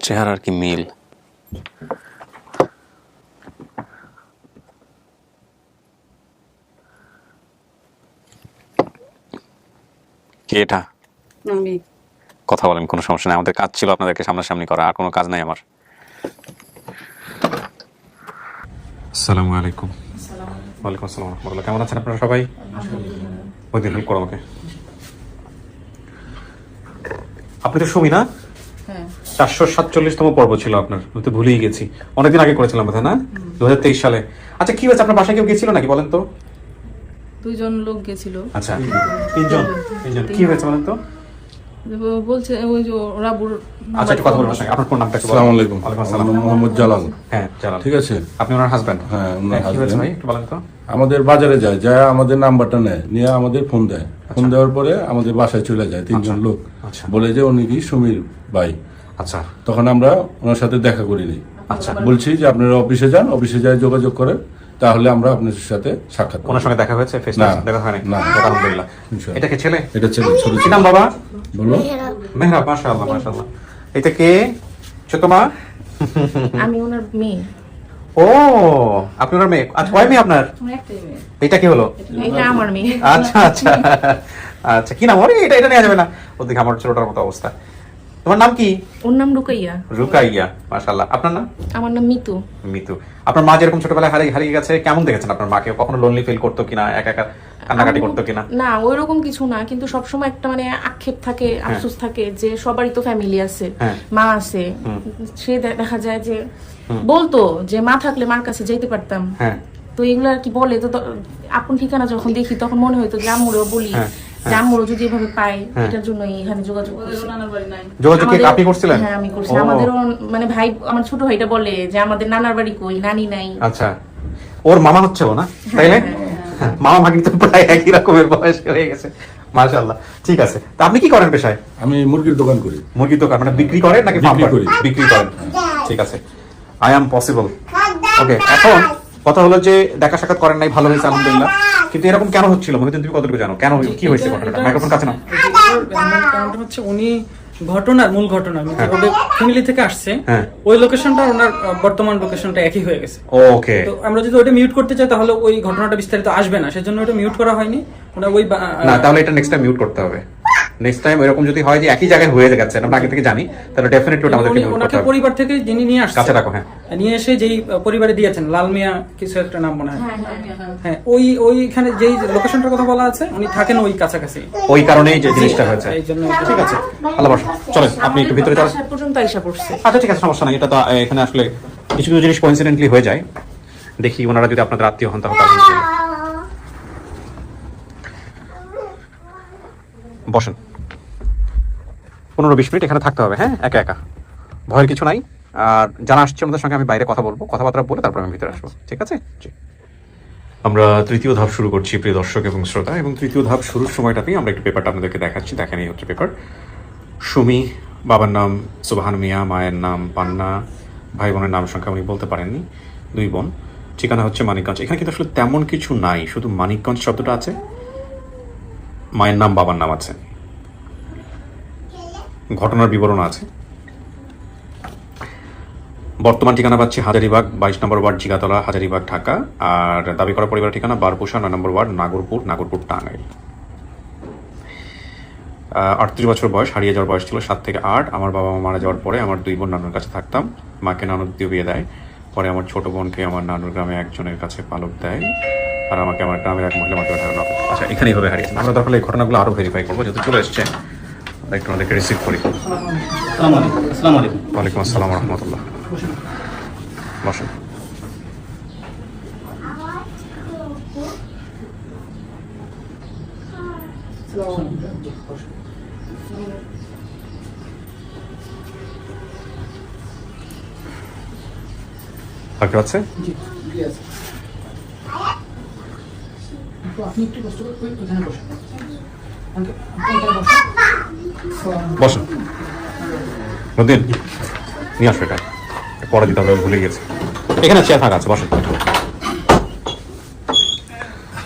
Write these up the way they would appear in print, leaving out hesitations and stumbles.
চেহারার কি মিল। কে এটা? আমি কথা বলেন, কোনো সমস্যা নেই। আমাদের কাজ ছিল আপনাদেরকে সামনাসামনি করা, আর কোনো কাজ নাই আমার। আসসালামু আলাইকুম। ওয়ালাইকুম আসসালাম রাহমাতুল্লাহ। কেমন আছেন আপনারা সবাই? ওই দিন হেল্প করো আমাকে। আপনি তো সুমি না? 447তম পর্ব ছিল আপনার, আমি তো ভুলেই গেছি। অনেকদিন আগে করেছিলাম বোধ হয়, না? 2023 সালে। আচ্ছা কি হয়েছে, আপনার বাসায় কেউ গেছিল নাকি বলেন তো? দুইজন লোক গেছিল। আচ্ছা, তিনজন। কি হয়েছে বলেন তো? বলছে ওই যে ওরা আচ্ছা একটু কথা বলবেন আপনার, আপনার কোন নামটা একটু বলুন। আসসালামু আলাইকুম। ওয়ালাইকুম আসসালাম। আমার নাম মোহাম্মদ জালাল। হ্যাঁ জালাল। ঠিক আছে, আপনি ওনার হাজবেন্ড? হ্যাঁ, ওনার কি হয়েছে husband। ভাই একটু বলেন তো? আমাদের বাজারে যায়, যা আমাদের নাম্বারটা নেয়, নিয়ে আমাদের ফোন দেয়। ফোন দেওয়ার পরে আমাদের বাসায় চলে যায় তিনজন লোক। আচ্ছা। বলে যে উনি কি সুমির ভাই। আচ্ছা তখন আমরা ওনার সাথে দেখা করিনি। আচ্ছা। বলছি যে আপনারা অফিসে যান, অফিসে যায় যোগাযোগ করেন, তাহলে আমরা আপনার সাথে সাক্ষাৎ করব। ওনার সঙ্গে দেখা হয়েছে? ফেস না। দেখা হয়নি? না। আলহামদুলিল্লাহ। ইনশাআল্লাহ। এটা কি ছেলে? এটা ছেলে, ছোট কি ছেলে। নাম বাবা? বলো। মেহরাব। মাশাআল্লাহ মাশাআল্লাহ। এটা কে? ছোট মা? আমি ওনার মেয়ে। ও আপনি ওনার মেয়ে? আচ্ছা কয় মেয়ে আপনার? একটাই মেয়ে। এটা কি হলো? এটা আমার মেয়ে। আচ্ছা আচ্ছা আচ্ছা। কি নাম ওর? এটা নেওয়া যাবে না। ওদিকে আমার ছোটটার মতো অবস্থা। তোমার নাম কি? ওর নাম রুকাইয়া। রুকাইয়া। মাশাআল্লাহ। আপনার নাম? আমার নাম মিতু। মিতু। আপনার মা যেরকম ছোটবেলায় হারিয়ে গেছে, কেমন দেখেছেন আপনার মাকে? কখনো লোনলি ফিল করতো কিনা, একা একা কান্নাকাটি করতো কিনা? না ওইরকম কিছু না, কিন্তু সবসময় একটা মানে আক্ষেপ থাকে, আফসোস থাকে যে সবারই তো ফ্যামিলি আছে, হ্যাঁ। মা আছে। সে দেখা যায় যে বলতো যে মা থাকলে মার কাছে যেতে পারতাম। হ্যাঁ তো এগুলো আর কি বলে তো আপন ঠিকানা যখন দেখি তখন মনে হইতো যে আম্মুরেও বলি হ্যাঁ, যে আম্মুরও যদি এভাবে পাই, হ্যাঁ। এটার জন্য এখানে যোগাযোগ করছি। যোগাযোগ কি আমাদের- আপনি করছিলেন? হ্যাঁ আমি করছি। ও। আমাদেরও মানে ভাই, আমার ছোট ভাইটা বলে যে আমাদের নানার বাড়ি কই, নানি নাই। আচ্ছা, ওর মামা হচ্ছে ও না, তাইলে? মামা ভাগি তো প্রায় একই রকমের বয়স হয়ে গেছে। মাশাআল্লাহ। ঠিক আছে, তা আপনি কি করেন পেশায়? আমি মুরগির দোকান করি। মুরগির দোকান, মানে বিক্রি করেন নাকি ফার্ম বিক্রি করেন? করি। বিক্রি করেন। ঠিক আছে, আই এম পসিবল। ওকে, এখন কথা হলো যে দেখা সাক্ষাৎ করেন নাই, ভালো হয়েছে আলহামদুলিল্লাহ। কিন্তু এরকম কেন হচ্ছিল মহিউদ্দিন, তুমি কতটুকু জানো কেন কি হয়েছে ঘটনাটা? মাইক্রোফোন কাছে নাও। কারণটা হচ্ছে উনি মূল ঘটনা ওদের ফ্যামিলি থেকে আসছে, হ্যাঁ। ওই লোকেশনটা ওনার বর্তমান লোকেশনটা একই হয়ে গেছে। ওকে। তো আমরা যদি ওটা মিউট করতে চাই তাহলে ওই ঘটনাটা বিস্তারিত আসবে না, সেজন্য ওটা মিউট করা হয়নি। ওটা ওই না, তাহলে এটা নেক্সট টাইম মিউট করতে হবে। নেক্সট টাইম এরকম যদি হয় যে একই জায়গায় হয়ে গেছে, আমরা আগে থেকে জানি, তাহলে ডেফিনেটলি ওটা আমাদেরকে মিউট করতে ওনাকে হবে। পরিবার থেকে যিনি নিয়ে আসছে, কাছে রাখো। হ্যাঁ, নিয়ে এসে যেই পরিবারে দিয়েছেন, লাল মিয়া কিছু একটা নাম মনে হয়। হ্যাঁ, ওইখানে যেই লোকেশনটার কথা বলা আছে, উনি থাকেন ওই কাছাকাছি। ওই কারণেই যে জিনিসটা হয়েছে। এই জন্য ঠিক আছে, আল্লাহ বর্ষা। চলেন আপনি একটু ভিতরে চলেন। বাসা পর্যন্ত আইসা পড়ছে। আচ্ছা ঠিক আছে, সমস্যা নাই। এটা তো এখানে আসলে কিছু কিছু জিনিস কোইন্সিডেন্টলি হয়ে যায়। দেখি ওনারা যদি আপনাদের আত্মীয় হন তাহলে আলহামদুলিল্লাহ। বসেন, 15-20 মিনিট এখানে থাকতে হবে। হ্যাঁ, একা একা, ভয়ের কিছু নাই। আর যারা আসছে আমাদের সঙ্গে আমি বাইরে কথা বলবো, কথাবার্তা বলে তারপর আমি ভিতরে আসবো। ঠিক আছে? জি। আমরা তৃতীয় ধাপ শুরু করছি প্রিয় দর্শক এবং শ্রোতা, এবং তৃতীয় ধাপ শুরুর সময়টাতেই আমরা একটু পেপারটা আপনাদেরকে দেখাচ্ছি। দেখেন, এই হচ্ছে পেপার। সুমি, বাবার নাম সুবহান মিয়া, মায়ের নাম পান্না, ভাই বোনের নাম সংখ্যা উনি বলতে পারেননি, 2 বোন। ঠিকানা হচ্ছে মানিকগঞ্জ। এখানে কিন্তু আসলে তেমন কিছু নাই, শুধু মানিকগঞ্জ শব্দটা আছে, মায়ের নাম বাবার নাম আছে, ঘটনার বিবরণ আছে। বর্তমান ঠিকানা পাচ্ছি হাজারীবাগ 22 নম্বর ওয়ার্ড, জিগাতলা, হাজারীবাগ, ঢাকা। আর দাবি করা পরিবার ঠিকানা বারপুষা 9 নম্বর ওয়ার্ড, নাগরপুর, টাঙ্গাইল। 38 বছর বয়স, হারিয়ে যাওয়ার বয়স ছিল 7 থেকে 8। আমার বাবা মা মারা যাওয়ার পরে আমার 2 বোন নানুর কাছে থাকতাম। মাকে নানুর দিয়ে বিয়ে দেয়, পরে আমার ছোট বোনকে আমার নানুর গ্রামে একজনের কাছে পালক দেয়, আর আমাকে আমার গ্রামের এক মহিলা মাকে ধারণা। আচ্ছা, এখানেই হবে হারিয়েছে। আমরা তাহলে এই ঘটনাগুলো আরও ভেরিফাই করবো, যেহেতু চলে এসছে। একটু আমাদেরকে রিসিভ করি। আসসালামু আলাইকুম। ওয়ালাইকুম আসসালাম রহমতুল্লাহ। বসেন। ডাক্তার আছে? আপনি একটু কষ্ট করে ওখানে বসেন। বসেন। নদীন নিয়ে আসো, এটা পরে দিতে হবে, ভুলে গেছি। এখানে চেয়ার ফাঁকা আছে, বসেন।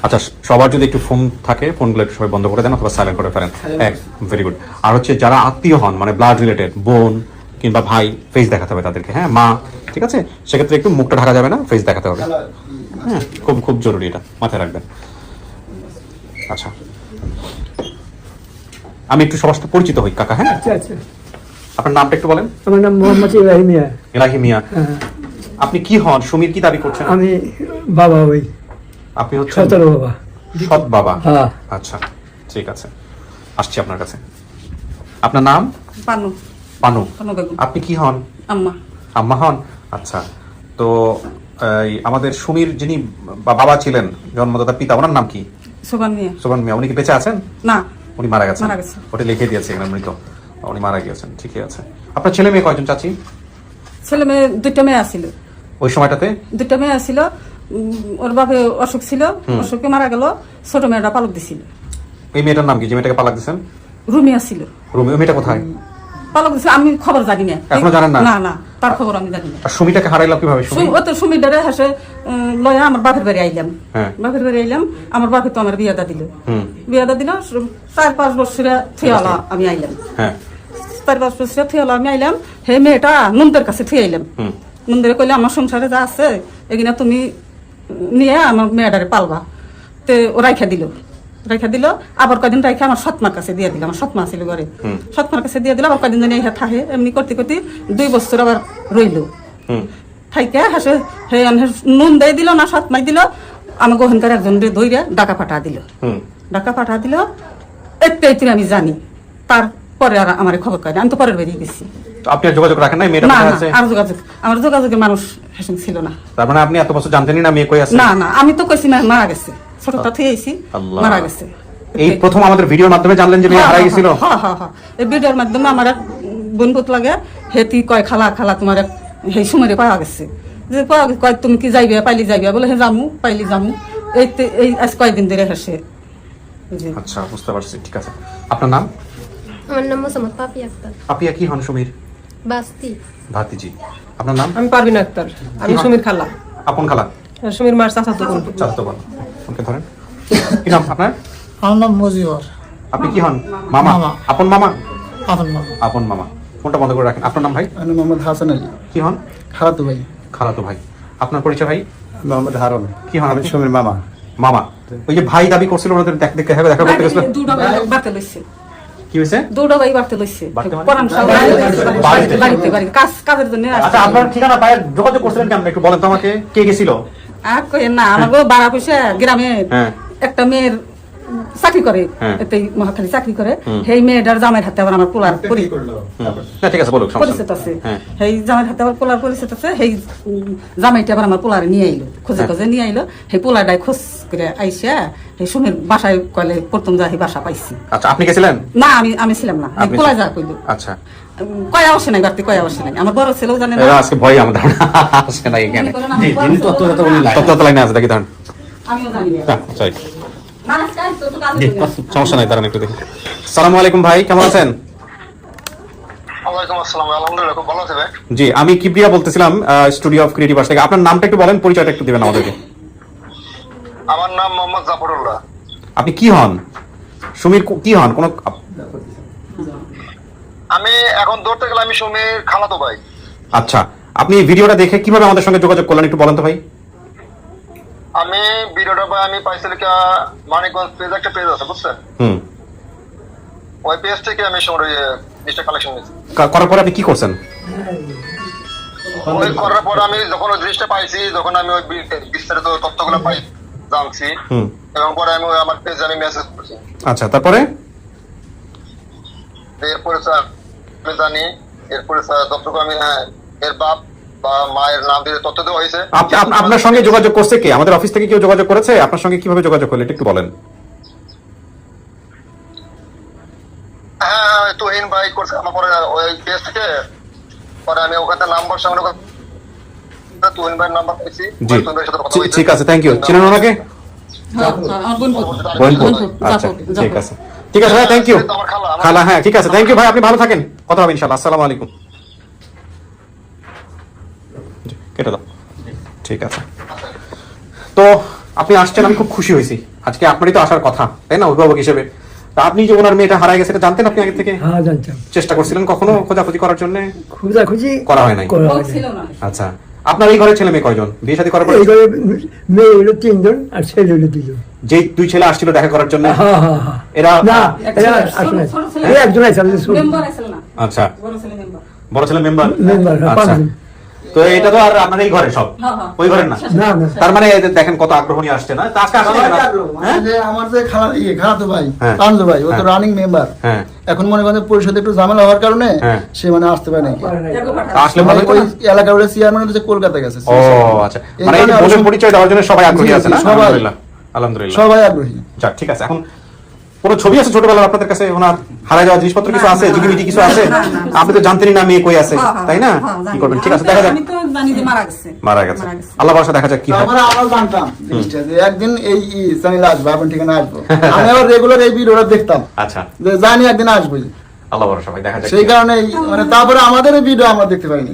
আচ্ছা, সবার যদি একটু ফোন থাকে, ফোনগুলো একটু সবাই বন্ধ করে দেন অথবা সাইলেন্ট করে ফেলেন। Very good. আর হচ্ছে যারা আত্মীয় হন, মানে ব্লাড রিলেটেড, বোন, কিংবা ভাই ফেস দেখাতে হবে তাদেরকে, হ্যাঁ মা, ঠিক আছে? সেক্ষেত্রে একটু মুখটা ঢাকা যাবে না, ফেস দেখাতে হবে, হ্যাঁ খুব খুব জরুরি, এটা মাথায় রাখবেন। আচ্ছা, আমি একটু সবার সাথে পরিচিত হই কাকা, হ্যাঁ? আচ্ছা আচ্ছা, আপনার নামটা একটু বলেন। আমার নাম মোহাম্মদ ইব্রাহিম মিয়া। ইলাহি মিয়া, আপনি কি হন? সুমির কি দাবি করছেন? আমি বাবা, ওই আপনি হচ্ছেন 17 বাবা। সৎ বাবা। হ্যাঁ। আচ্ছা, ঠিক আছে, আসছি আপনার কাছে। আপনার নাম? পানু পানু। পানু বেগম। আপনি কি হন? আম্মা। আম্মা হন? আচ্ছা, তো এই আমাদের সুমির যিনি বাবা ছিলেন, জন্মদাতা পিতা, ওনার নাম কি? সোবান মিয়া। সোবান মিয়া। উনি কি বেঁচে আছেন? না, উনি মারা গেছেন। মারা গেছে। ওটা লিখে দিয়েছে এখানে, মৃত। উনি মারা গিয়েছেন, ঠিকই আছে। আপনার ছেলে মেয়ে কয়জন চাচি? ছেলে মেয়ে দুইটা মেয়ে আসিল। ওই সময়টাতে দুইটা মেয়ে আসিল, ওর বাপে অসুখ ছিল, অসুখে মারা গেল। ছোট মেয়েটা পালক দিছিল। এই মেয়েটার নাম কি, যে মেয়েটাকে পালাক দিয়েছেন? রুমি আসিল। রুমি। ওই মেয়েটা কোথায়? পালক দিছিল, আমি খবর জানি না। এখনো জানেন না? না না, তার খবর আমি জানি না। আর সুমিটাকে হারাইলাম কিভাবে? সুমি ও তো সুমিটারে হাসে লয়া আমার বাপের বাড়ি আইলাম। হ্যাঁ। বাপের বাড়ি আইলাম, আমার বাপে তো আমার বিয়াদা দিল। হুম। বিয়াদা দিল 4-5 বছরে থিয়ালা আমি আইলাম। হ্যাঁ। 4-5 বছরে থিয়ালা আমি আইলাম। হে মেয়েটা নন্দের কাছে থুয়ে আইলাম। হুম। নন্দের কইলে আমার সংসারে যা আছে এগুলা তুমি নিয়ে আমার মেয়েটারে পালবা। তে ও রাইখা দিল। আবার কয়দিন রাইখা আমার সৎমার কাছে দিয়ে দিল। আমার সৎমা ছিল ঘরে। সৎমার কাছে দিয়ে দিল। আবার কয়দিন জানি ইহা থাহে, এমনি করতে করতে 2 বছর আবার রইল। হুম। থাইকা হাসে হে নুন দেয় দিল না সৎমাই দিল। আমার গোহনকার একজন দইরা ডাকা পাঠা দিল। হুম। ডাকা পাঠা দিল, এতে আমি জানি। তারপরে আর আমার খবর করে আমি তো পরের বেরিয়ে গেছি। তো আপনি আর যোগাযোগ রাখেন না? মেয়েটা না কোথায় না, আছে? আর আমার যোগাযোগের মানুষ হেসেন ছিল না। তার মানে আপনি এত বছর জানতেনই না মেয়ে কই আছে? না না, আমি তো কইছি মারা গেছে, ছোটটা থেকে আইছি, আল্লাহ। মারা গেছে। এই প্রথম আমাদের ভিডিওর মাধ্যমে জানলেন যে মেয়ে হারাই গেছিল? হ্যাঁ, এই ভিডিওর মাধ্যমে আমার এক বন্ধুত লাগে, হেতি কয় খালা তোমার সেই সময় পাওয়া গেছে। যে পাওয়া গেছে, কয় তুমি কি যাইবে, পাইলি যাইবে, বলে হে জামু, পাইলি জামু। এই আজ কয়দিন ধরে হেসে। আচ্ছা, বুঝতে পারছি, ঠিক আছে। আপনার নাম? আমার নাম মোসাম্মদ পাপিয়া আক্তার। পাপিয়া কি হন সুমির? বাস্তি। ভাতিজি। আপনার নাম? আমি পারভিন আক্তার, আমি সুমির খালা। আপন খালা? সুমির মার চাচাতো বোন। চাচাতো বোন। ওকে ধরেন। কি নাম আপনার? আমার নাম মজিবর। আপনি কি হন? মামা? আপন মামা? আপন মামা। আপন মামা। ফোনটা বন্ধ করে রাখেন। আপনার নাম ভাই? আমি মোহাম্মদ হাসান আলী। কি হন? খালাতো ভাই। খালাতো ভাই। আপনার পরিচয় ভাই? মোহাম্মদ হারুন। কি হন? আমি সুমির মামা। মামা। ওই যে ভাই দাবি করছিল ওনাদের দেখা করতে গেছিল, দুটো ভাই বাড়তে লইছে। কি হয়েছে? দুটো ভাই বাড়তে লইছে। বাড়তে মানে? পরান সাল বাড়িতে কাজের জন্য আসছে। আচ্ছা, আপনার ঠিকানা পায় যোগাযোগ করছিলেন কেমন একটু বলেন তো আমাকে, কে গেছিল? আর কইেন না, আমাকে বাড়া পয়সা গ্রামে হ্যাঁ। একটা মেয়ের চাকরি করে, হ্যাঁ। এতেই মহাখালী চাকরি করে। সেই মেয়েটার জামাইয়ের হাতে আবার আমার পোলার না ঠিক আছে, বলুক, সমস্যা পরিচিত নেই। আছে। হ্যাঁ। সেই জামাইয়ের হাতে আবার পোলার পরিচিত আছে। সেই জামাইটা আবার আমার পোলারে নিয়ে আইলো, খোঁজে নিয়ে আইলো। সেই পোলারটাই খোঁজ করে আইসা সেই সুমির বাসায় কইলে প্রথম যা বাসা পাইছি। আচ্ছা, আপনি গেছিলেন? না, আমি ছিলাম না, আপনি পোলা যা কইলো। আচ্ছা, কয় অবশ্যই নাই, বাড়তি কয় অবশ্যই নাই। আমার বড় ছেলেও জানে না। এরা আজকে ভয় আমাদের আসে না এখানে। যিনি তত্ত্বদাতা উনি লাইন। তত্ত্বদাতা লাইনে আছে, দেখি দাঁড়ান। আমিও জানি না। হ্যাঁ, sorry। না, কাজ তো কাজ করে। সমস্যা নাই, দাঁড়ান একটু দেখি। সালামু আলাইকুম ভাই, কেমন আছেন? ওয়ালাইকুম আসসালাম, আলহামদুলিল্লাহ, খুব ভালো আছে ভাই। জি, আমি কিবরিয়া বলতেছিলাম, স্টুডিও অফ ক্রিয়েটিভ আর্টস থেকে। আপনার নামটা একটু বলেন, পরিচয়টা একটু দিবেন আমাদেরকে। আমার নাম মোহাম্মদ জাফরুল্লাহ। আপনি কি হন? সুমির কি হন? কোন? আমি এখন ধরতে গেলে আমি সুমির খালাতো ভাই। আচ্ছা, আপনি ভিডিওটা দেখে কিভাবে আমাদের সঙ্গে যোগাযোগ করলেন একটু বলেন তো ভাই। আমি ভিডিওটা আমি পাইছিলাম মানিকগঞ্জ পেজ, একটা পেজ আছে বুঝছেন, হুম। ওই পেজ থেকে আমি সময় জিনিসটা কালেকশন নিয়েছি। করার পরে আপনি কি করছেন? ওই করার পর আমি যখন ওই জিনিসটা পাইছি, যখন আমি ওই বিস্তারিত তথ্যগুলো পাই জানছি, হুম। এবং পরে আমি আমার পেজে আমি মেসেজ করছি। আচ্ছা, তারপরে? এরপরে আমি জানি, এরপরে যতটুকু আমি এর বাপ বা মায়ের নাম দিয়ে তথ্য দেওয়া হয়েছে। আপনার সঙ্গে যোগাযোগ করছে কে? আমাদের অফিস থেকে কেউ যোগাযোগ করেছে? আপনার সঙ্গে কিভাবে যোগাযোগ করলে একটু বলেন। হ্যাঁ, তুহিন ভাই করছে আমার পরে ওই পেজ থেকে। পরে আমি ওখানে নাম্বার সামনে তুহিন ভাইয়ের নাম্বার পেয়েছি। জি, তুহিন ভাইয়ের সাথে কথা হয়েছে। ঠিক আছে, থ্যাংক ইউ। চিনেন ওনাকে? আমার বোনপুর। বোনপুর। আচ্ছা, ঠিক আছে, ঠিক আছে ভাই, থ্যাংক ইউ। খালা, হ্যাঁ ঠিক আছে, থ্যাংক ইউ ভাই, আপনি ভালো থাকেন, কথা হবে ইনশাআল্লাহ। আসসালামু আলাইকুম। কেটে দাও। ঠিক আছে, তো আপনি আসছেন, আমি খুব খুশি হয়েছি। আজকে আপনারই তো আসার কথা, তাই না, অভিভাবক হিসেবে। তা আপনি যে ওনার মেয়েটা হারায় গেছে এটা জানতেন আপনি আগে থেকে? হ্যাঁ জানতাম। চেষ্টা করছিলেন কখনো খোঁজাখুঁজি করার জন্য? খোঁজাখুঁজি করা হয় নাই। করা লোক হয় নাই। ছিল না। আচ্ছা, আপনার এই ঘরে ছেলে মেয়ে কয়জন? বিয়ে শাদী করার পরে এই ঘরে মেয়ে হলো 3 জন আর ছেলে হলো 2 জন। যে 2 ছেলে আসছিল দেখা করার জন্য, হ্যাঁ হ্যাঁ হ্যাঁ। এরা না এক এরা ছেলে, আসলে ছোট ছেলে। এই একজন আছে আমাদের ছোট মেম্বার আছিল না, আচ্ছা, বড় ছেলে মেম্বার। বড় ছেলে মেম্বার। মেম্বার, হ্যাঁ, আচ্ছা, 5 জন। তো এটা তো আর আপনার এই ঘরে সব, হ্যাঁ, হ্যাঁ। ওই ঘরের না। না না তার মানে এই যে দেখেন কত আগ্রহ নিয়ে আসছে না? তা আজকে আসছে না? হ্যাঁ? আমার যে খালাতো ভাই হ্যাঁ। তানজো ভাই ও তো হ্যাঁ। রানিং মেম্বার, হ্যাঁ, এখন মনে করেন পরিষদে একটু ঝামেলা হওয়ার কারণে হ্যাঁ। সে মানে আসতে পারে নাকি। তা আসলে ভালো হতো ওই না? এলাকার ওই চেয়ারম্যান হচ্ছে কলকাতা গেছে। ও আচ্ছা, এই মানে এই যে কারণে বোনের আরো- পরিচয় দেওয়ার জন্য সবাই আগ্রহী জি, আছে না? জি, সবাই। আলহামদুলিল্লাহ, আলহামদুলিল্লাহ। সবাই আগ্রহী। যাক, ঠিক আছে। এখন কোন ছবি আছে ছোটবেলার আপনাদের কাছে? ওনার হারায় যাওয়া জিনিসপত্র কিছু আছে? জিগিমিটি কিছু আছে? আপনি তো জানতেনই না মেয়ে কই আছে, তাই না? কি করবেন? ঠিক আছে, দেখা যাক। আমি তো জানি যে মারা গেছে। মারা গেছে, আল্লাহ ভরসা, দেখা যাক কি হয়। তারপরে আমরা জানতাম জিনিসটা যে একদিন এই চ্যানেলে আসবো, আপনার ঠিকানা আসবো। আমি আবার রেগুলার এই ভিডিওটা দেখতাম আচ্ছা, যে জানি একদিন আসবোই, আল্লাহ ভরসা ভাই, দেখা যাক। সেই কারণে মানে তারপরে আমাদের এই ভিডিও আমরা দেখতে পাইনি।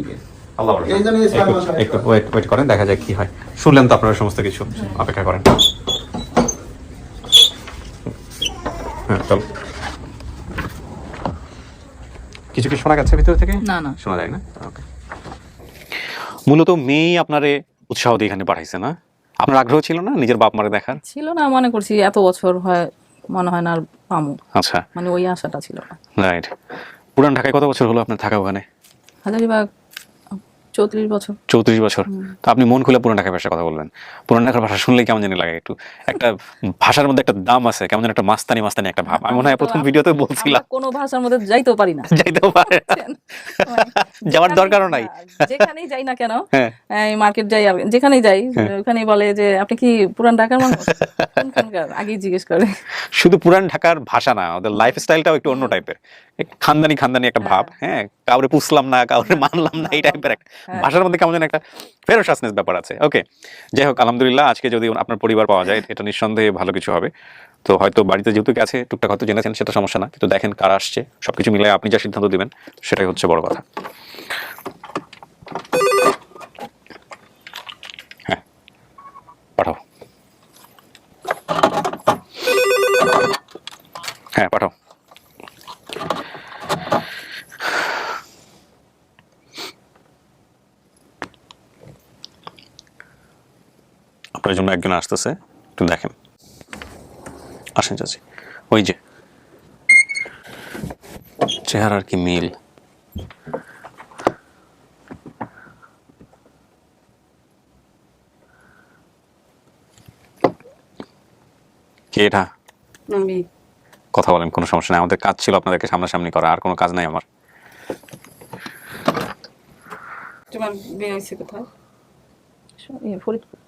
আল্লাহ ভরসা। এই জন্য এই ছয় মাস আগে। একটু ওয়েট করেন, দেখা যাক কি হয়। শুনলেন তো আপনারা সমস্ত কিছু, অপেক্ষা করেন। হ্যাঁ, চল। কিছু কি শোনা গেছে ভিতর থেকে? না, না। শোনা যায় না। ওকে। মূলত মেয়েই আপনারে উৎসাহ দিয়ে এখানে পাঠাইছে না? আপনার আগ্রহ ছিল না নিজের বাপ মারে দেখার? ছিল না, মনে করছি এত বছর হয় মনে হয় না আর পামু, আচ্ছা, মানে ওই আশাটা ছিল না। রাইট। পুরান ঢাকায় কত বছর হলো আপনার থাকা ওখানে? হাজারিবাগ 34 বছর। 34 বছর। তো আপনি মন খুলে পুরান ঢাকার ভাষা কথা বলবেন। পুরান ঢাকার ভাষা শুনলেই কেমন জানি লাগে, একটু একটা ভাষার মধ্যে একটা দাম আছে, কেমন যেন একটা মাস্তানি মাস্তানি একটা ভাব। আমি মনে হয় প্রথম ভিডিওতে বলছিলাম, আমরা কোনো ভাষার মধ্যে যাইতেও পারি না। যাইতেও পারে, যাওয়ার দরকারও নাই। যেখানেই যাই না কেন, হ্যাঁ। এই মার্কেট যাই আর যেখানেই যাই, হ্যাঁ। ওখানেই বলে যে আপনি কি পুরান ঢাকার মানুষ? কোনখানকার? আগেই জিজ্ঞেস করে। শুধু পুরান ঢাকার ভাষা না, ওদের লাইফ স্টাইলটাও একটু অন্য টাইপের, খানদানি খানদানি একটা ভাব। হ্যাঁ, কাউরে পুষলাম না, কাউরে মানলাম না, এই টাইপের একটা ভাষার মধ্যে কেমন যেন একটা ফেরোসাসনেস ব্যাপার আছে। ওকে, যাই হোক, আলহামদুলিল্লাহ, আজকে যদি আপনার পরিবার পাওয়া যায় এটা নিঃসন্দেহে ভালো কিছু হবে। তো হয়তো বাড়িতে যেহেতু গেছে টুকটাক হয়তো জেনেছেন, সেটা সমস্যা না, কিন্তু দেখেন কারা আসছে, সবকিছু মিলাই আপনি যা সিদ্ধান্ত দিবেন সেটাই হচ্ছে বড় কথা। হ্যাঁ, পাঠাও। হ্যাঁ, পাঠাও। আপনার জন্য একজন আসতেছে, একটু দেখেন। আসেন চাচি, ওই যে চেহারার কি মিল। কে এটা? আমি কথা বলেন, কোনো সমস্যা নাই, আমাদের কাজ ছিল আপনাদেরকে সামনাসামনি করা, আর কোনো কাজ নাই আমার। তোমার বিয়ে হয়েছে কোথায়? ফরিদপুর।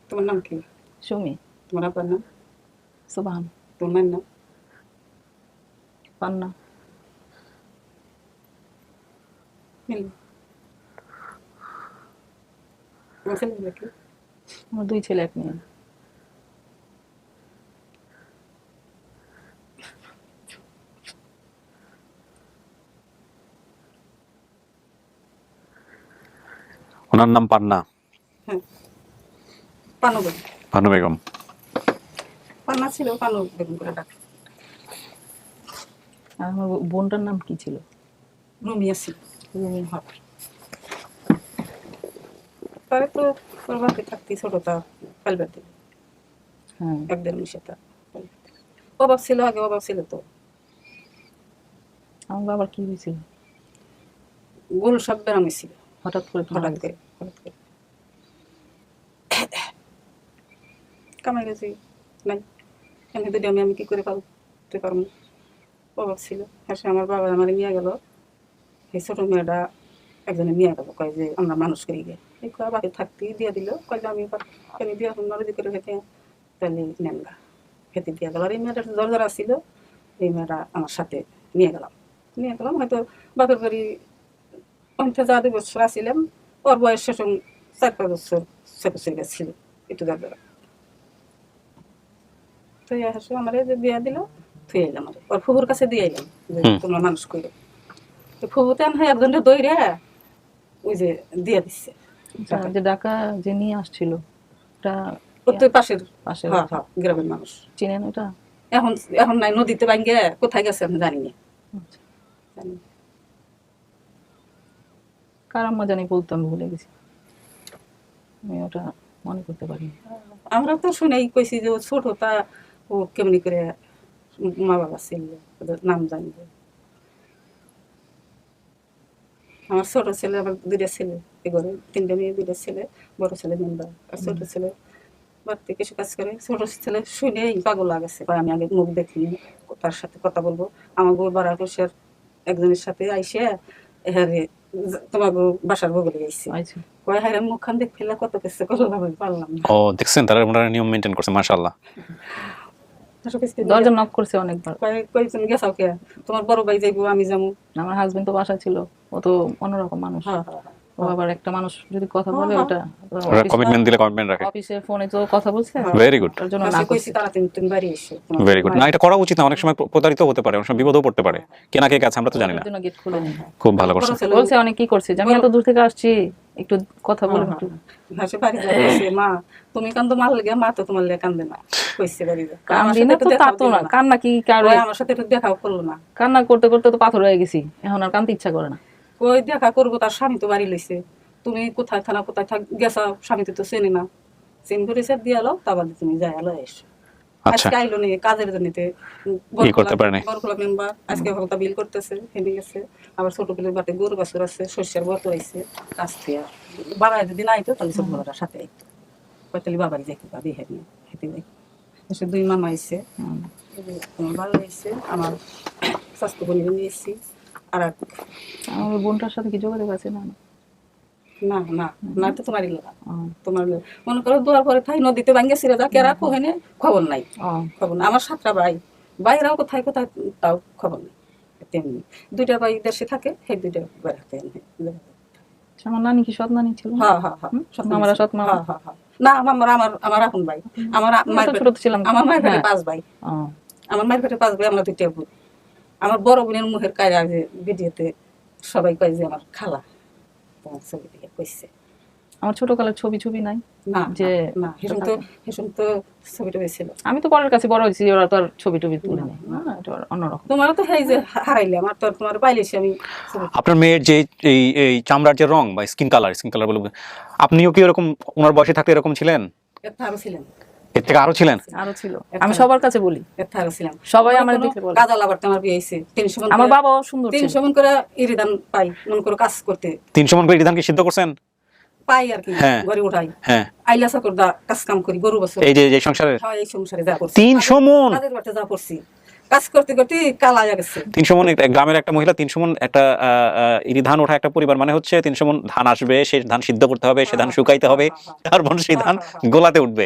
তোমার নাম কি? সুমি। তোমার আব্বার নাম? সুবহান। তোমার মায়ের নাম? পান্না। মিল। তোমার ছেলেগুলো কি? আমার 2 ছেলে 1 মেয়ে। ওনার নাম পান্না? হ্যাঁ, পানু বেগম। ভানু বেগম। পান্না ছিল, পানু বেগম করে ডাকে। আর আমার বোনটার নাম কি ছিল? রুমিয়া ছিল। রুমি। হক। পরে তো তোর বাপে থাকতি ছোটটা পালবাতে হ্যাঁ। 1-1.5 মাসে তা অভাব ছিল, আগে অভাব ছিল তো। আমার বাবার কি হয়েছিল? গোল সব বেরামি ছিল হঠাৎ করে হঠাৎ করে কামাই গেছি নাই, আমি যদি আমি কি করে পালতে পারবো, অভাব ছিল। আসে আমার বাবা আমার নিয়ে গেল, এই ছোট মেয়েটা একজনে নিয়ে গেল, কয় যে আমরা মানুষ করি গে, এই কয় বাকি থাকতে দিয়ে দিল, কয় যে আমি কেন দিয়ে নদী করে খেতে, তাহলে নেন গা, খেতে দিয়ে গেল। আর এই মেয়েটা জ্বর জ্বর ছিল, এই মেয়েটা আমার সাথে নিয়ে গেলাম হয়তো বাপের বাড়ি অন্তে যা 2 বছর আসছিলাম, ওর বয়স শেষ 4-5 বছর ছোট ছেলে ছিল, একটু যার তো হাসে আমার যে বিয়া দিল, থুয়ে এলাম ওর ফুবুর কাছে দিয়ে এলাম যে তোমরা মানুষ করে। তো ফুবুতে আমি একজনটা দইরে ওই যে দিয়ে দিচ্ছে। যে ঢাকা যে নিয়ে আসছিল, এটা ওর তো পাশের পাশের গ্রামের মানুষ। চিনেন? ওটা এখন এখন নাই, নদীতে ভাঙ্গে কোথায় গেছে আমি জানি না। জানি না। কার আম্মা জানি বলতো, আমি ভুলে গেছি, আমি ওটা মনে করতে পারি। আমরা তো শুনেই কইছি যে ও ছোট, তা ও কেমনি করে মা বাবা ছিল ওদের নাম জানবে। আমার ছোট ছেলে, আমার 2টা ছেলে, এগোরে 3টা মেয়ে, 2টা ছেলে, বড় ছেলে মেম্বার, আর ছোট ছেলে বাড়িতে কিছু কাজ করে। ছোট ছেলে শুনেই পাগল লাগেছে, আমি আগে মুখ দেখিনি, তার সাথে কথা বলবো। আমার বউ বাড়া বসের একজনের সাথে আইসে হ্যারে তোমার বাসার বগলে আইসে, কয় হ্যাঁ মুখ খান দেখ ফেলে কত কিছু করলো, পারলাম না। ও দেখছেন, তারা ওনারা নিয়ম মেনটেন করছে, মাশাআল্লাহ। দরজা নক করছে অনেকবার, কয়েকজন গেছাও কে, তোমার বড় ভাই যাইবো, আমি যাবো। আমার হাজবেন্ড তো বাসা ছিল, ও তো অন্যরকম মানুষ। ও আবার একটা মানুষ যদি কথা বলে, ওটা ওরা কমিটমেন্ট দিলে কমিটমেন্ট রাখে। অফিসে ফোনে তো কথা বলছে, ভেরি গুড, তার জন্য না আমি কইছি তারা তুমি বাড়ি এসো। Very good. না, এটা করা উচিত না, অনেক সময় প্রতারিত হতে পারে, অনেক সময় বিপদও পড়তে পারে। কেনা কে গেছে আমরা তো জানি না। তার জন্য গেট খুলে নেই। খুব ভালো করছে। বলছে অনেক কি করছে, যে আমি এত দূর থেকে আসছি, একটু কথা বলে একটু ভাসে বাড়ি যাচ্ছে, মা তুমি কান্দো মার লাগে, মা তো তোমার লেগে কান্দে না, কইছে বাড়ি যা। কান্দি না তো, তা তো না, কান্না কি কারো, আমার সাথে একটু দেখাও করলো না। কান্না করতে করতে তো পাথর হয়ে গেছি, এখন আর কান্দতে ইচ্ছা করে না। ওই দেখা করবো, তার স্বামী তো বাড়ি লইছে, তুমি কোথায় থানা কোথায় গেছা, স্বামী তো চেনে না, চেন করে সেট দিয়ে আলো, তারপর তুমি যাই আলো এসো। আজকে আইলো নি কাজের জন্য, বরখোলা মেম্বার আজকে হলতা বিল করতেছে, হেঁটে গেছে। আবার ছোট পিলের বাটে গরু বাছুর আছে, শস্যের বর্ত হয়েছে, কাজ থেকে বাবা যদি না আইতো তাহলে ছোট বাবাটার সাথে আইতো, তাহলে বাবার যাইতে পারি হেঁটে হেঁটে যাই। 2 মামা আইসে, তোমার ভালো হয়েছে, আমার স্বাস্থ্য বোন নিয়ে এসেছি। আর আমার বোনটার সাথে কি যোগাযোগ আছে? না না না না, তো তোমারই লোক, তোমার মনে করো দুয়ার পরে থাই নদীতে ভাঙ্গে ছিঁড়ে যা কেরা কোহেনে খবর নাই, খবর না। আমার 7টা ভাই, ভাইরাও কোথায় কোথায় তাও খবর নেই। তেমনি 2টা ভাই দেশে থাকে, সেই 2টা ভাই হাতে আমার নানি কি সৎ নানি ছিল? হ্যাঁ হ্যাঁ হ্যাঁ, আমরা সৎ মা। হ্যাঁ হ্যাঁ হ্যাঁ, না আমার আমার আমার আপন ভাই, আমার ছোট ছিলাম, আমার মায়ের পেটে 5 ভাই, আমার মায়ের পেটে 5 ভাই, আমরা 2টা বোন। আমার বড় বোনের মুখের কায়রা যে ভিডিওতে সবাই কয় যে আমার খালা, তোমার ছবি দিয়ে কইছে। আমার ছোট কালের ছবি ছবি নাই, না যে না, হেসুম তো ছবিটা হয়েছিল। আমি তো পরের কাছে বড় হয়েছি, ওরা তো আর ছবি টবি তুলে নেই, এটা অন্যরকম। তোমার তো হেই যে হারাইলে, আমার তো তোমার পাইলেছি আমি। আপনার মেয়ের যে এই চামড়ার যে রং বা স্কিন কালার বলবো, আপনিও কি এরকম ওনার বয়সে থাকতে এরকম ছিলেন? আরো ছিলেন, এর থেকে আরো ছিলেন? আরো ছিল, আমি সবার কাছে বলি, আরো ছিলাম। সবাই আমার দেখলে বলে। কাজল আবার তোমার বিয়ে হইছে 300 মন, আমার বাবাও সুন্দর ছিল। 300 মন করে ইরিদান পাই, মন করে কাজ করতে 300 মন করে ইরিদান কি সিদ্ধ করছেন? পাই আর কি, ঘরে উঠাই। হ্যাঁ, আইলা চাকর দা কাজ কাম করি, গরু বছর এই যে সংসারে। হ্যাঁ, এই সংসারে যা করছি 300 মন কাজের বাড়িতে যা করছি, কাজ করতে করতে কালা হয়ে গেছে। 300 মন, গ্রামের একটা মহিলা 300 মন একটা ইরি ধান ওঠা একটা পরিবার মানে হচ্ছে 300 মন ধান আসবে, সেই ধান সিদ্ধ করতে হবে, সেই ধান শুকাইতে হবে, তারপর সেই ধান গোলাতে উঠবে।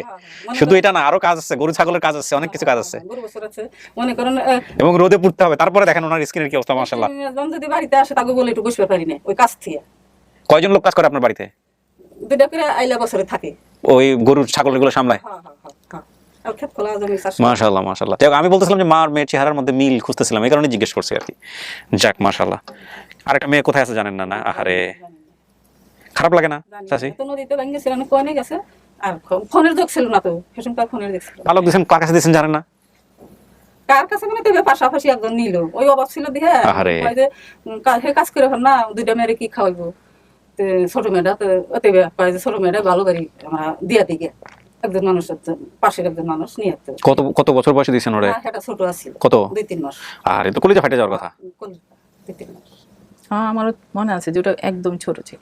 শুধু এটা না, আরো কাজ আছে, গরু ছাগলের কাজ আছে, অনেক কিছু কাজ আছে, গরু বছর আছে মনে করেন, এবং রোদে পুড়তে হবে। তারপরে দেখেন ওনার স্কিনের কি অবস্থা, মাশাআল্লাহ। যদি বাড়িতে আসে তাকে বলে একটু বসতে পারি না, ওই কাজ থেকে। কয়জন লোক কাজ করে আপনার বাড়িতে? 2টা করে আইলা বছরে থাকে, ওই গরু ছাগল এগুলো সামলায়। আর ক্ষেত খোলা জমি চাষ। মাশাআল্লাহ মাশাআল্লাহ। যাক, আমি বলতেছিলাম যে মার মেয়ের চেহারার মধ্যে মিল খুঁজতেছিলাম, এই কারণে জিজ্ঞেস করছি আর কি। যাক মাশাআল্লাহ। আরেকটা মেয়ে কোথায় আছে জানেন না? না, আহারে, খারাপ লাগে না চাচি? তো নদীতে ভাঙ্গেছিল, অনেক কোনে গেছে, আর ফোনের যোগ ছিল না তো, সেসব তার ফোনের দেখছিল। পালক দিয়েছেন, কার কাছে দিয়েছেন জানেন না? কার কাছে মানে তবে পাশাপাশি একজন নিল, ওই অভাব ছিল দেখে কাজ করে না, 2টা মেয়েরে কি খাওয়াইবো, ছোট মেয়েটা তো অতএব কয় যে ছোট মেয়েটা ভালো করি আমরা দিয়া দিকে, একজন মানুষ পাশের একজন মানুষ নিয়ে আসতে। কত বছর বয়সে দিয়েছেন ওরে? সেটা ছোট আছিল, কত? 2-3 মাস। আর এ তো কলিজা ফাটে যাওয়ার কথা। 2-3 মাস। হ্যাঁ, আমারও মনে আছে যে ওটা একদম ছোট ছিল।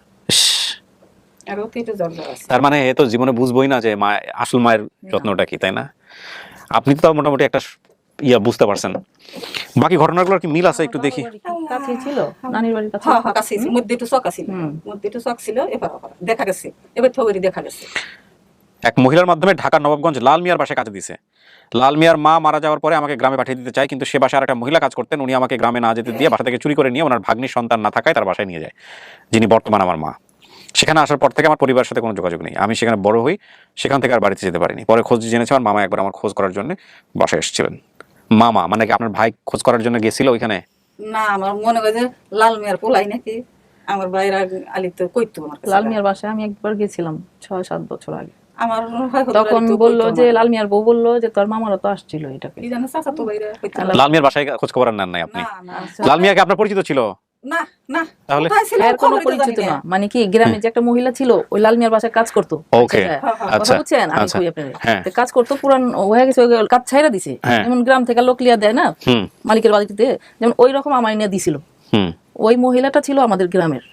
আর ওতে একটু জ্বর আছে। তার মানে এ তো জীবনে বুঝবোই না যে মা আসল মায়ের যত্নটা কি, তাই না? আপনি তো মোটামুটি একটা বুঝতে পারছেন। বাকি ঘটনাগুলোর কি মিল আছে একটু দেখি। কাছেই ছিল, নানির বাড়ির কাছে। হ্যাঁ হ্যাঁ, কাছেই ছিল, মধ্যে একটু চক আছিল, মধ্যে একটু চক ছিল, এবার দেখা গেছে, এবার থবরি দেখা গেছে। এক মহিলার মাধ্যমে ঢাকার নবাবগঞ্জ লাল মিয়ার বাসায় কাজ দিয়েছে। লাল মিয়ার মা মারা যাওয়ার পরে আমাকে গ্রামে পাঠিয়ে দিতে চায়, কিন্তু সে বাসায় আর একটা মহিলা কাজ করতেন, উনি আমাকে গ্রামে না যেতে দিয়ে বাসা থেকে চুরি করে নিয়ে ওনার ভাগ্নির সন্তান না থাকায় তার বাসায় নিয়ে যায়, যিনি বর্তমান আমার মা। সেখানে আসার পর থেকে আমার পরিবারের সাথে কোনো যোগাযোগ নেই, আমি সেখানে বড় হই, সেখান থেকে আর বাড়িতে যেতে পারিনি। পরে খোঁজ জেনেছে আমার মামা একবার আমার খোঁজ করার জন্য বাসায় এসেছিলেন। মামা মানে কি আপনার ভাই খোঁজ করার জন্য গেছিল ওইখানে? না, আমার মনে হয় যে লাল মিয়ার পোলাই নাকি আমার বাইরে আলি তো কইতো আমার কাছে। লাল মিয়ার বাসায় আমি একবার গেছিলাম 6-7 বছর আগে। আমার হয় হতো তখন তো বললো কইতো যে না। লাল মিয়ার বউ বললো যে তোর মামারা তো আসছিল এটাকে। কি জানো চাচা তো বাইরে হইতো না। লাল মিয়ার বাসায় খোঁজ খবর আর নেন নাই আপনি? না না লাল মিয়াকে আপনার পরিচিত ছিল? না না তাহলে? কোথায় ছিল এর কোনো খবরই তো পরিচিত জানি না, মানে কি গ্রামে যে একটা মহিলা ছিল ওই লাল মিয়ার বাসায় কাজ করতো। ওকে, কথা আচ্ছা বুঝছেন? আমি আচ্ছা, কই আপনাদের হ্যাঁ তো কাজ করতো, পুরান হয়ে গেছে, ওই কাজ ছাইরা দিছে। হ্যাঁ। যেমন গ্রাম থেকে লোক লিয়া দেয় না হুম মালিকের বাড়িতে, যেমন ওই রকম আমার নিয়ে দিছিল। হুম। ওই মহিলাটা ছিল আমাদের গ্রামের।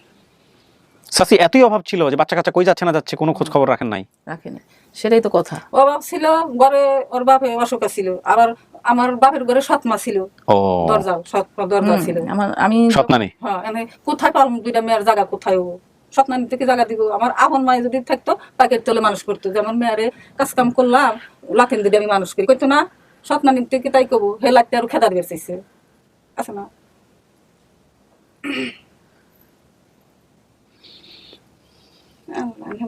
চাচি এতই অভাব ছিল যে বাচ্চা কাচ্চা কই যাচ্ছে না যাচ্ছে কোনো খোঁজ খবর রাখেন নাই? রাখেনি, সেটাই তো কথা। ও বাপ ছিল ঘরে, ওর বাপে অসুখ ছিল, আবার আমার বাপের ঘরে সৎমা ছিল, ও দরজা দরজা ছিল। আমি স্বপ্নানি? হ্যাঁ এনে কোথায় পারম দুইটা মেয়ের জায়গা কোথায় ও স্বপ্নানি থেকে জায়গা দিব? আমার আপন মায়ে যদি থাকতো পাকের তলে মানুষ করতো, যেমন মেয়ারে কাজ কাম করলাম লাথিন দিদি আমি মানুষ করি করতো না, স্বপ্নানি থেকে তাই কবো হে লাগতে আর খেদার বেঁচেছে আছে না।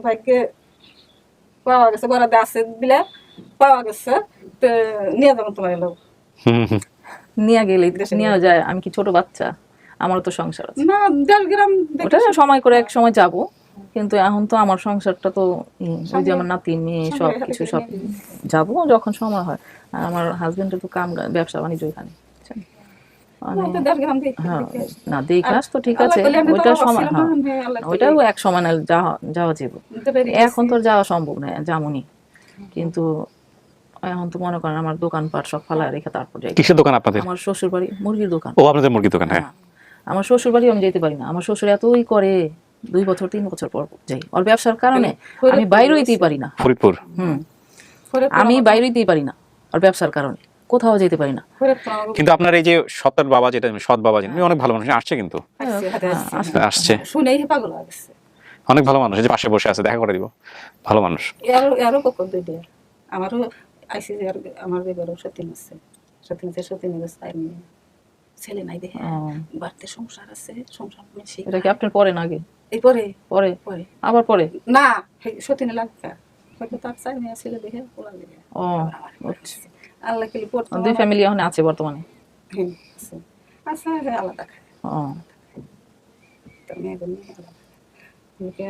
ভাগ্যে পাওয়া গেছে, বরাদে আছে দিলে পাওয়া গেছে, তো নিয়ে যাবো তোমার লোক। হুম হুম। নিয়ে গেলে নিয়ে যায়, আমি কি ছোট বাচ্চা? আমারও তো সংসার আছে। না 1.5 গ্রাম ওটা সময় করে এক সময় যাব, কিন্তু এখন তো আমার সংসারটা তো ওই যে আমার নাতি মেয়ে সব কিছু সব যাব যখন সময় হয়। আর আমার হাজবেন্ডের তো কাম ব্যবসা বাণিজ্য এখানে, বুঝছেন? মানে 1.5 গ্রাম হ্যাঁ না দেখাস তো ঠিক আছে, ওইটা সময়, হ্যাঁ ওইটাও এক সময় না যাওয়া যাবে। এখন তো আর যাওয়া সম্ভব না, যেমনই, কিন্তু এখন তো মনে করেন আমার দোকানপাট সব ফালা রেখে তারপর যাই। কিসের দোকান আপনাদের? আমার শ্বশুর বাড়ি মুরগির দোকান। ও আপনাদের মুরগির দোকান, হ্যাঁ। আমার শ্বশুর বাড়ি আমি যেতে পারি না, আমার শ্বশুর এতই করে 2 বছর 3 বছর পর যাই, ওর ব্যবসার কারণে আমি বাইরে হইতেই পারি না। ফরিদপুর? আমি বাইরে হইতেই পারি না ওর ব্যবসার কারণে, কোথাও যেতে পারি না। কিন্তু আপনার এই যে সৎ বাবা, যেটা সৎ বাবা যিনি, উনি অনেক ভালো মানুষ, আসছে কিন্তু আসছে, শুনেই পাগল হয়ে গেছে। অনেক ভালো মানুষ, এই যে পাশে বসে আছে, দেখা করে দিব, ভালো মানুষ। আরো কখন দুই দিয়ে আমারও আইসি যে আমার বেবারও সতীন আছে, সতীন ছেলে নাই দেখে বাড়িতে সংসার আছে, সংসার বেশি। এটা কি আপনার পরে না আগে? এই পরে পরে পরে আবার পরে না সতীনে লাগবে হয়তো তার চাই মেয়ে ছেলে দেখে পোলা দেখে। ও আল্লাহ কি পড়তো 2 ফ্যামিলি এখন আছে বর্তমানে। আচ্ছা আলাদা খায় ও তার মেয়েদের নিয়ে আলাদা।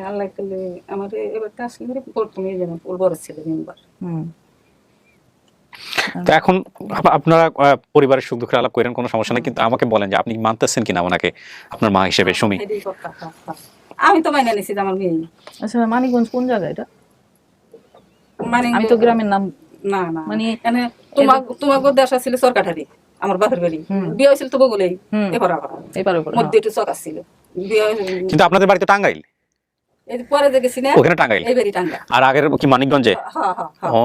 আল্লাহ করলে আমার এবার তো আসলে পড়তো মেয়ে যেন ওর বড় ছেলে মেম্বার। তো এখন আপনারা পরিবারের সুখ দুঃখের আলাপ করেন, কোনো সমস্যা নেই, কিন্তু আমাকে বলেন যে আপনি মানতেছেন কিনা ওনাকে আপনার মা হিসেবে? সুমি? আমি তো মাইনে নিছি যে আমার মেয়ে। আচ্ছা মানিকগঞ্জ কোন জায়গা এটা? মানে আমি তো গ্রামের নাম না না মানে মানে তোমার দেশা ছিল সরকারি, আমার বাপের বাড়ি বিয়ে হয়েছিল তো বগুলেই এপারা এপারে মধ্যে একটু চক ছিল বিয়ে। কিন্তু আপনাদের বাড়িতে টাঙ্গাইল? এই পরে যে গেছি না ওখানে টাঙ্গাইল? এই বাড়ি টাঙ্গাইল। আর আগের কি মানিকগঞ্জে? হ্যাঁ হ্যাঁ হ্যাঁ ও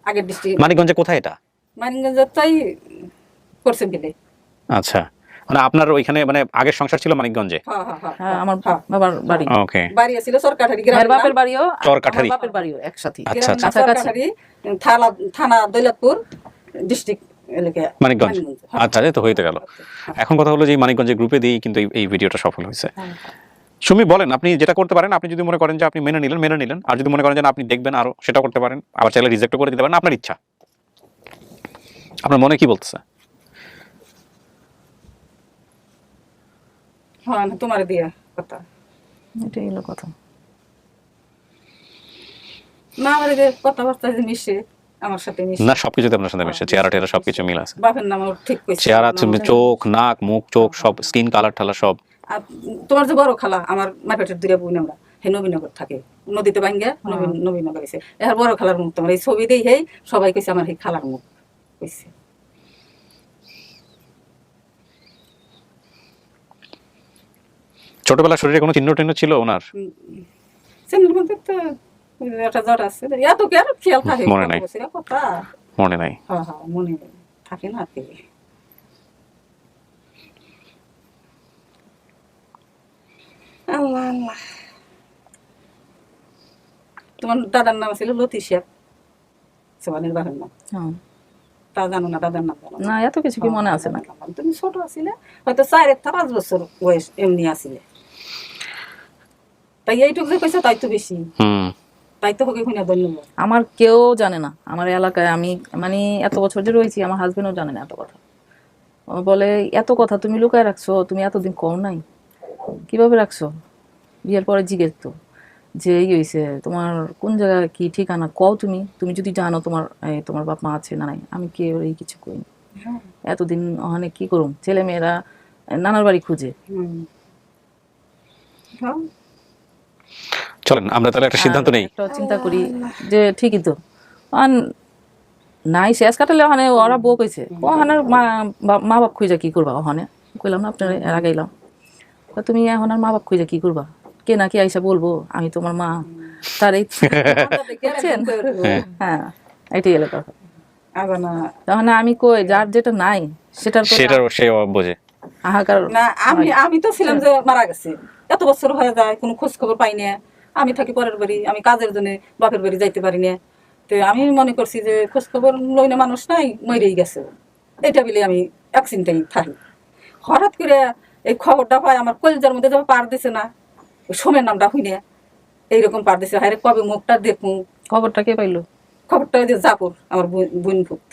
আগের ডিস্ট্রিক্ট। মানিকগঞ্জে কোথায় এটা? মানিকগঞ্জ তাই করছে বিলে। আচ্ছা, মানে আপনার ওইখানে মানে আগের সংসার ছিল মানিকগঞ্জে? হ্যাঁ হ্যাঁ হ্যাঁ আমার বাবার বাড়ি। ওকে। বাড়ি ছিল সরকারি, গ্রামের বাপের বাড়িও চরকাঠারি? বাপের বাড়িও একসাথে আচ্ছা আচ্ছা, সরকারি থানা দৌলতপুর ডিস্ট্রিক্ট এলাকা মানিকগঞ্জ। আচ্ছা এই তো হইতে গেল। এখন কথা হলো যে এই মানিকগঞ্জের গ্রুপে দিয়েই কিন্তু এই ভিডিওটা সফল হয়েছে। সুমি বলেন, আপনি যেটা করতে পারেন, আপনি যদি মনে করেন যে আপনি মেনে নিলেন, আর যদি মনে করেন যে আপনি দেখবেন আরো, সেটা করতে পারেন, আবার চাইলে রিজেক্ট করে দিতে পারেন, আপনার ইচ্ছা। আপনার মনে কি বলতেছে? হ্যাঁ তোমার দিয়া কথা, এটাই হলো কথা। না আমার যে কথাবার্তা যে মিশে আমার সাথে মিশে না সবকিছুতে আপনার সাথে মিশে, চেহারা টেরা সবকিছু মিল আছে। বাপের নাম ঠিক কইছে, চেহারা, চোখ, নাক, মুখ, চোখ সব, স্কিন কালার ঠালা সব। আর তোমার যে বড় খালা আমার মাপেটের দূরে বই আমরা হে নবীনগর থাকে, নদীতে ভাঙ্গা নবীনগর হয়েছে। এর বড় খালার মুখ তোমার এই ছবি দেই হেই সবাই কইছে আমার এই খালার মুখ কইছে। ছোটবেলা শরীরে কোনো চিহ্ন টিহ্ন ছিল ওনার? চেনের মধ্যে তো একটা জ্বর আছে, এত কি আর খেয়াল থাকে মনে নাই? কথা মনে নাই? হ্যাঁ হ্যাঁ মনে থাকে না। আল্লাহ আল্লাহ। তোমার দাদার নাম ছিল লতি শেখ, সোয়ানির বাবার নাম। তা জানো না দাদার নাম? জানো না এত কিছু কি মনে আছে না? তুমি ছোট আছিলে হয়তো 4-5 বছর বয়স এমনি আছিলে, তাই এইটুকু যে কইছে তাই তো বেশি। তাই তো হোক এখানে ধন্যবাদ। আমার কেউ জানে না আমার এলাকায়, আমি মানে এত বছর যে রয়েছি আমার হাজবেন্ডও জানে না এত কথা। ও বলে এত কথা তুমি লুকায় রাখছো, তুমি এতদিন কও নাই, কিভাবে রাখছো? বিয়ের পরে জিজ্ঞেস তো যে এই হয়েছে তোমার কোন জায়গা কি ঠিকানা কও, তুমি তুমি যদি জানো তোমার বাপ মা আছে না নাই, আমি কে এই কিছু কই এতদিন ওখানে কি করুম, ছেলে মেয়েরা নানার বাড়ি খুঁজে। চলেন আমরা তাহলে একটা সিদ্ধান্ত নেই। একটা চিন্তা করি যে ঠিকই তো নাই শেষ কাটালে ওখানে ওরা বউ কইছে ওখানে মা বাপ খুঁজে কি করবা, ওখানে কইলাম না আপনার এর আগে এলাম, তুমি এখন আর মা বাপ খুঁজে কি করবা, কে নাকি আইসা বলবো আমি তোমার মা, তার এই দেখছেন? হ্যাঁ এটাই এলো কথা। তখন আমি কই যার যেটা নাই সেটার সে বোঝে হাহাকার। না আমি তো ছিলাম যে মারা গেছে, এত বছর হয়ে যায় কোনো খোঁজ খবর পাই না, আমি থাকি পরের বাড়ি, আমি কাজের জন্য বাপের বাড়ি যাইতে পারি না, তো আমি মনে করছি যে খোঁজ খবর লই না মানুষ নাই, মরেই গেছে, এটা বলে আমি এক চিন্তাই থাকি। হঠাৎ করে এই খবরটা পাই আমার কলেজের মধ্যে যাবে পার দিছে না, সোমের নামটা হই না এইরকম পার দিছে, হায় কবে মুখটা দেখুন। খবরটা কে পাইলো? খবরটা ওই যে জাপুর আমার বোন ভুক্ত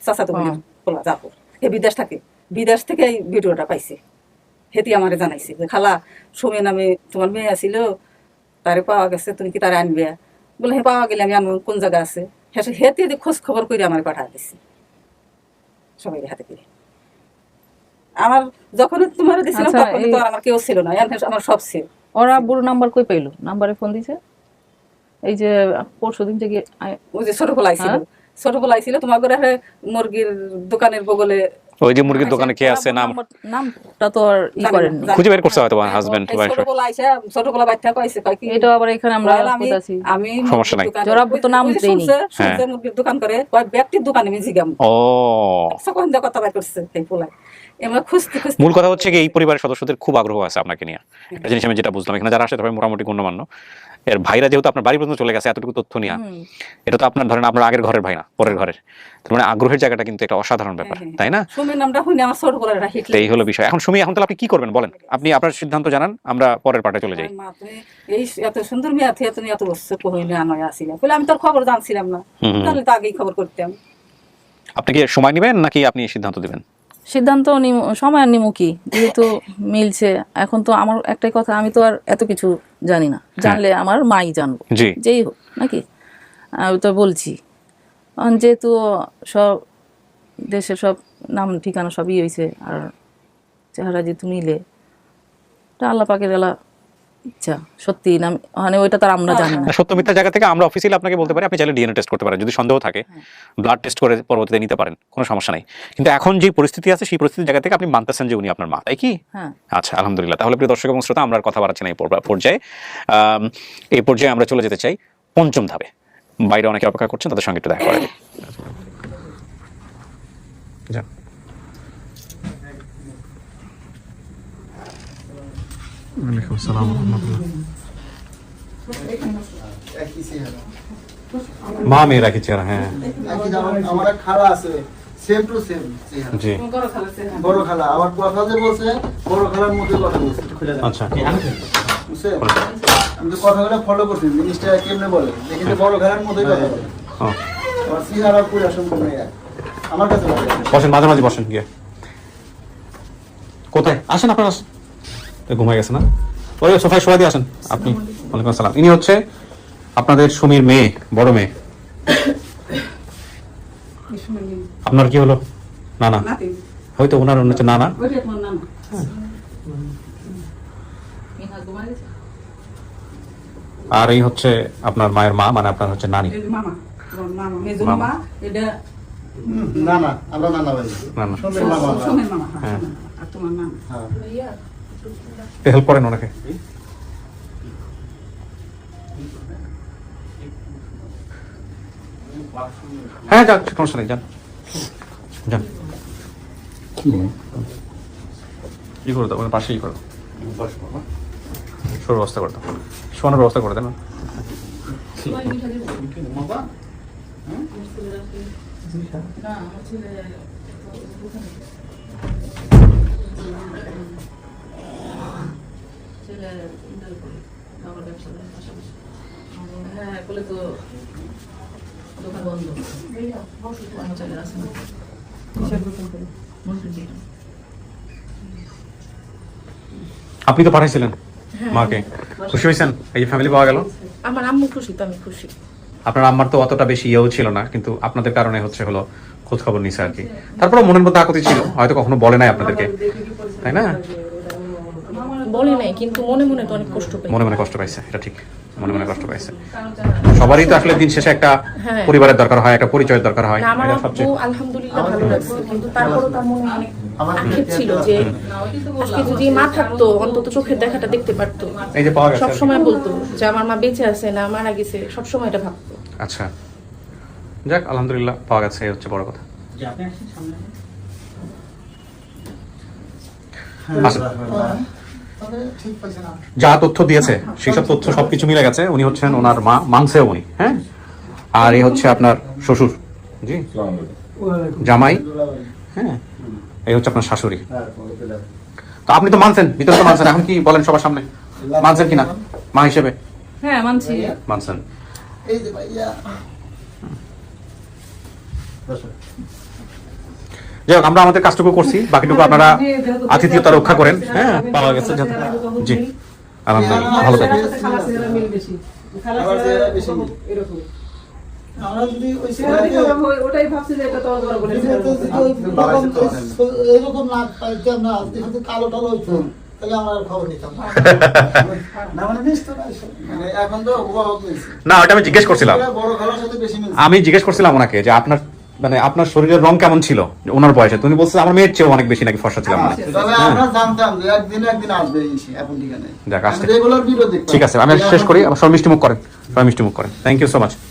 চাচাতো বোনের খোলা জাপুর, এ বিদেশ থাকে, বিদেশ থেকে এই ভিডিওটা পাইছে, হেতি আমারে জানাইছে যে খালা সোমে নামে তোমার মেয়ে আসিল, তারে পাওয়া গেছে, তুমি কি তারে আনবে? বলে হ্যাঁ পাওয়া গেলে আমি আনবো, কোন জায়গা আছে? হেতি খোঁজ খবর করে আমার পাঠা দিচ্ছে সবাই হাতে করে। আমার যখন তোমার দিছিলাম তখন তো আমার কেউ ছিল না, আমার সব ছিল। ওরা বুড়ো নাম্বার কই পাইলো? নাম্বারে ফোন দিছে এই যে পরশুদিন থেকে ওই যে ছোট পোলা আইছিল, ছোট পোলা আইছিল তোমার ঘরে মুরগির দোকানের বগলে, ওই যে মুরগির দোকানে কে আছে নামটা তো আর ই করেন খুঁজে বের করতে হয়তো হাজবেন্ড ওয়াইফ। ছোট পোলা আইসা ছোট পোলা বাচ্চা কইছে কয় কি এটা আবার এখানে আমরা কোথাছি আমি সমস্যা নাই, জরাব তো নাম দেইনি, শুনছে মুরগির দোকান করে কয় ব্যক্তির দোকানে আমি জিগাম। ও সকন দা কথা বাই করছে এই পোলা। এমন খুঁজতে খুঁজতে মূল কথা হচ্ছে কি এই পরিবারের সদস্যদের খুব আগ্রহ আছে আপনাকে নিয়ে, একটা জিনিস আমি যেটা বুঝলাম এখানে যারা আসে তবে মোটামুটি গণ্যমান্য, এর ভাইরা যেহেতু আপনার বাড়ি পর্যন্ত চলে গেছে এতটুকু তথ্য নিয়ে, এটা তো আপনার ধরেন আপনার আগের ঘরের ভাই না পরের ঘরের, তার মানে আগ্রহের জায়গাটা কিন্তু এটা অসাধারণ ব্যাপার, তাই না? সুমির নামটা শুনে আমার ছোট পোলাটা হিটলে এই হলো বিষয়। এখন সুমি, এখন তাহলে আপনি কি করবেন বলেন, আপনি আপনার সিদ্ধান্ত জানান, আমরা পরের পার্টে চলে যাই। মা তুমি এই এত সুন্দর মেয়ে থেকে তুমি এত বছর কইলে আনয় আসিলা, বলে আমি তোর খবর জানছিলাম না, তাহলে তো আগেই খবর করতাম। আপনি কি সময় নেবেন নাকি আপনি সিদ্ধান্ত দিবেন? সিদ্ধান্ত সময় নিমু কি, যেহেতু মিলছে। এখন তো আমার একটাই কথা, আমি তো আর এত কিছু জানি না, জানলে আমার মাই জানবো, যেই হোক নাকি, আমি তো বলছি যেহেতু সব দেশের সব নাম ঠিকানা সবই হয়েছে, আর চেহারা যেহেতু মিলে, আল্লাহ পাকের এলা ইচ্ছা, সত্যি না মানে ওইটা তার আমরা জানি না। সত্য মিথ্যা জায়গা থেকে আমরা অফিসিয়ালি আপনাকে বলতে পারি, আপনি চাইলে ডিএনএ টেস্ট করতে পারেন, যদি সন্দেহ থাকে ব্লাড টেস্ট করে পরবর্তীতে নিতে পারেন, কোনো সমস্যা নাই। কিন্তু এখন যে পরিস্থিতি আছে সেই পরিস্থিতির জায়গা থেকে আপনি মানতেছেন যে উনি আপনার মা, তাই কি? আচ্ছা আলহামদুলিল্লাহ। তাহলে প্রিয় দর্শক এবং শ্রোতা, আমরা আর কথা বাড়াচ্ছি না এই পর্যায়ে। এই পর্যায়ে আমরা চলে যেতে চাই পঞ্চম ধাপে। বাইরে অনেকে অপেক্ষা করছেন, তাদের সঙ্গে একটু দেখা করা যাক। ওয়ালাইকুম আসসালাম ওয়া রাহমাতুল্লাহ। মা মেয়েরা কি চেহারা? হ্যাঁ আমার খালা আছে সেম টু সেম জি, বড় খালা আবার কথা যে বলছে বড় খালার মধ্যে কথা বলছে। আচ্ছা বুঝছেন, আমি তো কথাগুলো ফলো করছি, জিনিসটা কেমনে বলে দেখি যে বড় খালার মধ্যে কথা বলে, আমার চেহারা পুরো সম্পূর্ণ এক আমার কাছে বলে। বসেন, মাঝে মাঝে বসেন, গিয়ে কোথায় আসেন আপনারা? ঘুমাই গেছে না? ওই সোফায় শোয়া দিয়ে আসেন আপনি। ওয়ালাইকুম আসসালাম। ইনি হচ্ছে আপনাদের সুমির মেয়ে, বড় মেয়ে। আপনার কি হলো? নানা হয়তো, ওনার হচ্ছে নানা। আর এই হচ্ছে আপনার মায়ের মা, মানে আপনার হচ্ছে নানি। না না আমরা নানা ভাই, নানা সোমের মামা। হ্যাঁ, আর তোমার নাম হেল্প করেন ওনাকে। হ্যাঁ যাক, সমস্যা নেই, যান যান। ই করে দাও, পাশেই করো, শোয়ার ব্যবস্থা করে দাও, শোয়ানোর ব্যবস্থা করে দেন। আপনি তো পাঠাইছিলেন মাকে খুশি হয়েছেন এই যে ফ্যামিলি পাওয়া গেল? আমার আম্মু খুশি তো আমি খুশি। আপনার আম্মার তো অতটা বেশি ইয়েও ছিল না, কিন্তু আপনাদের কারণে হলো খোঁজ খবর নিছে আর কি। তারপরে মনের মধ্যে আকুতি ছিল, হয়তো কখনো বলে নাই আপনাদেরকে, তাই না? বলে নাই, কিন্তু মনে মনে তো অনেক কষ্ট পাই। মনে মনে কষ্ট পাইছে, এটা ঠিক, মনে মনে কষ্ট পাইছে। সবারই তো আসলে দিন শেষে একটা হ্যাঁ। পরিবারের দরকার হয়, একটা পরিচয়ের দরকার হয়। না, আমার এটা আব্বু সবচেয়ে আলহামদুলিল্লাহ ভালো লাগছে, কিন্তু তারপরও তার মনে অনেক আক্ষেপ ছিল যে আজকে যদি মা থাকতো অন্তত চোখের দেখাটা দেখতে পারতো। এই যে পাওয়া গেছে। সব সময় বলতো যে আমার মা বেঁচে আছে না মারা গেছে, সব সময় এটা ভাবতো। আচ্ছা, যাক আলহামদুলিল্লাহ পাওয়া গেছে, এই হচ্ছে বড় কথা। আচ্ছা, যা তথ্য দিয়েছে সেই সব তথ্য সবকিছু মিলে গেছে। উনি হচ্ছেন ওনার মা, মাংসে উনি, হ্যাঁ। আর এই হচ্ছে আপনার শ্বশুর, জি, জামাই, হ্যাঁ। এই হচ্ছে আপনার শাশুড়ি। তো আপনি তো মানছেন, ভিতরে তো মানছেন, এখন কি বলেন সবার সামনে, মানছেন কিনা মা হিসেবে? হ্যাঁ মানছি। মানছেন। এই যে ভাইয়া যাই হোক, আমরা আমাদের কাজটুকু করছি, বাকিটুকু আপনারা আতিথেয়তা রক্ষা করেন। হ্যাঁ, পাওয়া গেছে, জি আলহামদুলিল্লাহ, ভালো থাকবেন। আবার যে বেশি আমরা যদি ওই ওটাই ভাবছি যে এটা তো বড় বলে এরকম না পাইতাম না, যেহেতু কালো টালো হইতো তাহলে আমরা আর খবর নিতাম না। না মানে মিশতো না, মানে এখন তো অবাক হয়েছে। না, ওটা আমি জিজ্ঞেস করছিলাম, বড় খেলার সাথে বেশি মিলছে। আমি জিজ্ঞেস করছিলাম ওনাকে যে আপনার মানে আপনার শরীরের রং কেমন ছিল ওনার বয়সে। তুমি বলছো আমার মেয়ের চেয়েও অনেক বেশি নাকি ফর্সা ছিলাম না। তবে আমরা জানতাম যে একদিন আসবে এসে এখন ঠিকানায়। যাক, আসতে রেগুলার ভিডিও দেখতাম। ঠিক আছে, আমি শেষ করি। আবার সবাই মিষ্টি মুখ করেন, সবাই মিষ্টি মুখ করেন। Thank you so much.